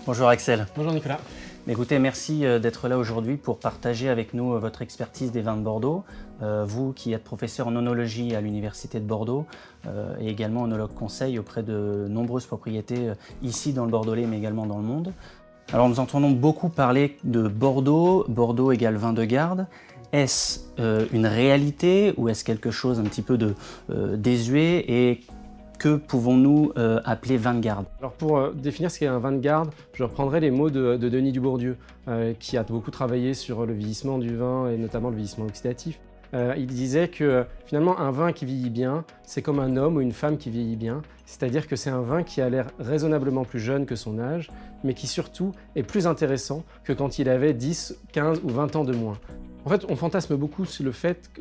Bonjour Axel. Bonjour Nicolas. Écoutez, merci d'être là aujourd'hui pour partager avec nous votre expertise des vins de Bordeaux. Vous qui êtes professeur en œnologie à l'Université de Bordeaux et également œnologue conseil auprès de nombreuses propriétés ici dans le Bordelais mais également dans le monde. Alors nous entendons beaucoup parler de Bordeaux, Bordeaux égale vin de garde. Est-ce une réalité ou est-ce quelque chose un petit peu de désuet et que pouvons-nous appeler vin de garde? Alors pour définir ce qu'est un vin de garde, je reprendrai les mots de Denis Dubourdieu, qui a beaucoup travaillé sur le vieillissement du vin et notamment le vieillissement oxydatif. Il disait que finalement un vin qui vieillit bien, c'est comme un homme ou une femme qui vieillit bien, c'est-à-dire que c'est un vin qui a l'air raisonnablement plus jeune que son âge, mais qui surtout est plus intéressant que quand il avait 10, 15 ou 20 ans de moins. En fait, on fantasme beaucoup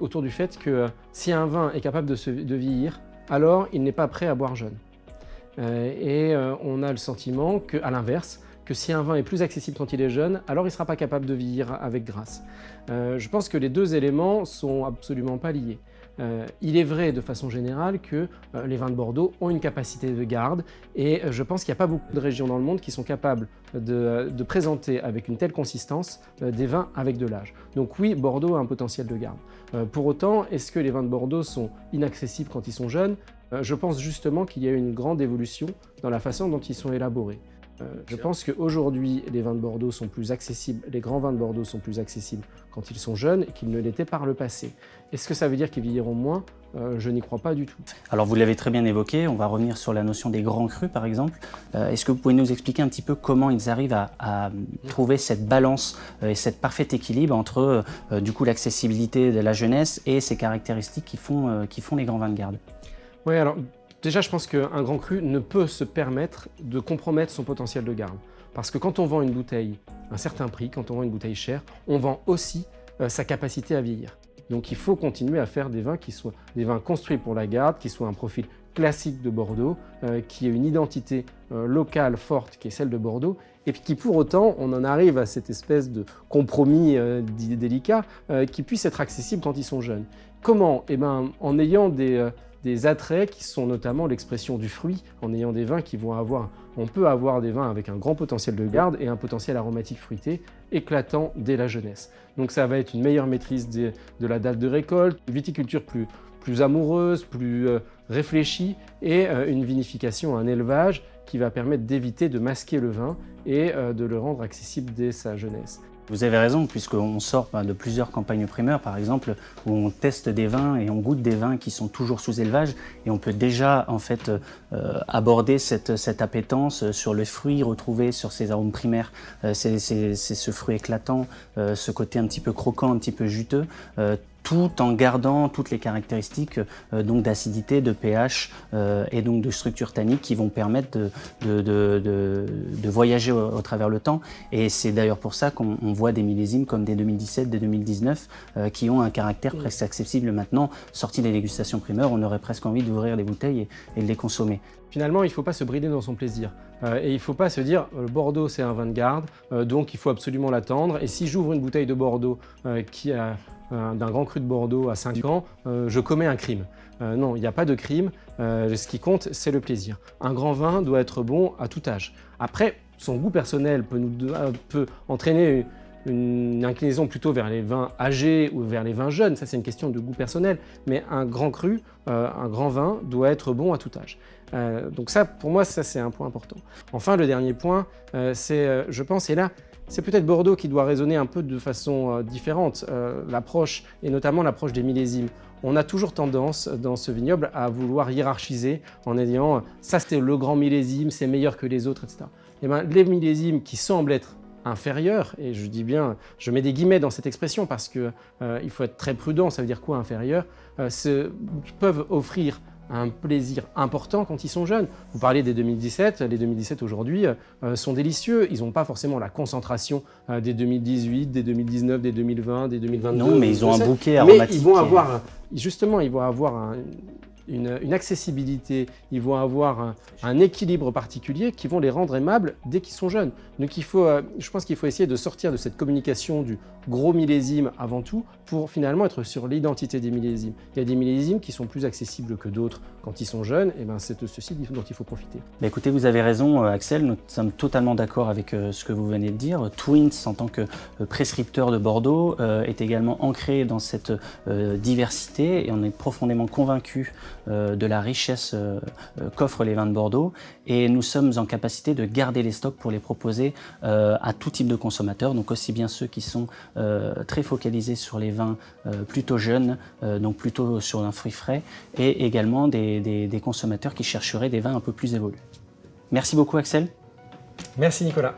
autour du fait que si un vin est capable de vieillir, alors il n'est pas prêt à boire jeune. On a le sentiment qu'à l'inverse, que si un vin est plus accessible quand il est jeune, alors il ne sera pas capable de vieillir avec grâce. Je pense que les deux éléments sont absolument pas liés. Il est vrai de façon générale que les vins de Bordeaux ont une capacité de garde et je pense qu'il n'y a pas beaucoup de régions dans le monde qui sont capables de présenter avec une telle consistance des vins avec de l'âge. Donc oui, Bordeaux a un potentiel de garde. Pour autant, est-ce que les vins de Bordeaux sont inaccessibles quand ils sont jeunes? Je pense justement qu'il y a eu une grande évolution dans la façon dont ils sont élaborés. Je pense qu'aujourd'hui, les vins de Bordeaux sont plus accessibles, les grands vins de Bordeaux sont plus accessibles quand ils sont jeunes qu'ils ne l'étaient par le passé. Est-ce que ça veut dire qu'ils vieilliront moins? Je n'y crois pas du tout. Alors vous l'avez très bien évoqué, on va revenir sur la notion des grands crus par exemple. Est-ce que vous pouvez nous expliquer un petit peu comment ils arrivent à trouver cette balance et cet parfait équilibre entre du coup l'accessibilité de la jeunesse et ces caractéristiques qui font les grands vins de garde? Oui, alors déjà je pense qu'un grand cru ne peut se permettre de compromettre son potentiel de garde. Parce que quand on vend une bouteille à un certain prix, quand on vend une bouteille chère, on vend aussi sa capacité à vieillir. Donc il faut continuer à faire des vins qui soient des vins construits pour la garde, qui soient un profil classique de Bordeaux, qui ait une identité locale forte qui est celle de Bordeaux, et puis qui pour autant, on en arrive à cette espèce de compromis délicat, qui puisse être accessible quand ils sont jeunes. Comment? Eh bien, en ayant des attraits qui sont notamment l'expression du fruit, en ayant des vins qui vont avoir, on peut avoir des vins avec un grand potentiel de garde et un potentiel aromatique fruité éclatant dès la jeunesse. Donc ça va être une meilleure maîtrise de la date de récolte, une viticulture plus amoureuse, plus réfléchie et une vinification, un élevage qui va permettre d'éviter de masquer le vin et de le rendre accessible dès sa jeunesse. Vous avez raison, puisqu'on sort de plusieurs campagnes primeurs, par exemple, où on teste des vins et on goûte des vins qui sont toujours sous élevage, et on peut déjà en fait aborder cette appétence sur le fruit retrouvé, sur ses arômes primaires. C'est ce fruit éclatant, ce côté un petit peu croquant, un petit peu juteux, tout en gardant toutes les caractéristiques donc d'acidité, de pH et donc de structure tannique qui vont permettre de voyager au travers le temps. Et c'est d'ailleurs pour ça qu'on voit des millésimes comme des 2017, des 2019 qui ont un caractère presque accessible maintenant. Sortis des dégustations primeurs, on aurait presque envie d'ouvrir les bouteilles et de les consommer. Finalement, il ne faut pas se brider dans son plaisir. Et il ne faut pas se dire Bordeaux c'est un vin de garde, donc il faut absolument l'attendre. Et si j'ouvre une bouteille de Bordeaux qui a d'un grand cru de Bordeaux à 5 ans, je commets un crime. Non, il n'y a pas de crime. Ce qui compte, c'est le plaisir. Un grand vin doit être bon à tout âge. Après, son goût personnel peut entraîner une inclinaison plutôt vers les vins âgés ou vers les vins jeunes, ça c'est une question de goût personnel, mais un grand cru, un grand vin doit être bon à tout âge. Donc ça, pour moi, ça c'est un point important. Enfin, le dernier point, c'est, je pense, et là, c'est peut-être Bordeaux qui doit raisonner un peu de façon différente, l'approche, et notamment l'approche des millésimes. On a toujours tendance dans ce vignoble à vouloir hiérarchiser en disant ça c'est le grand millésime, c'est meilleur que les autres, etc. Et bien, les millésimes qui semblent être inférieurs, et je dis bien, je mets des guillemets dans cette expression parce qu'il faut être très prudent, ça veut dire quoi inférieur, peuvent offrir un plaisir important quand ils sont jeunes. Vous parlez des 2017, les 2017 aujourd'hui sont délicieux, ils n'ont pas forcément la concentration des 2018, des 2019, des 2020, des 2022. Non, mais ils ont un bouquet aromatique. Mais ils vont avoir, justement, ils vont avoir une accessibilité, ils vont avoir un équilibre particulier qui vont les rendre aimables dès qu'ils sont jeunes. Donc je pense qu'il faut essayer de sortir de cette communication du gros millésime avant tout pour finalement être sur l'identité des millésimes. Il y a des millésimes qui sont plus accessibles que d'autres quand ils sont jeunes, et ben c'est de ceci dont il faut profiter. Bah écoutez, vous avez raison Axel, nous sommes totalement d'accord avec ce que vous venez de dire. Twins, en tant que prescripteur de Bordeaux, est également ancré dans cette diversité et on est profondément convaincus de la richesse qu'offrent les vins de Bordeaux et nous sommes en capacité de garder les stocks pour les proposer à tout type de consommateurs, donc aussi bien ceux qui sont très focalisés sur les vins plutôt jeunes, donc plutôt sur un fruit frais, et également des consommateurs qui chercheraient des vins un peu plus évolués. Merci beaucoup Axel. Merci Nicolas.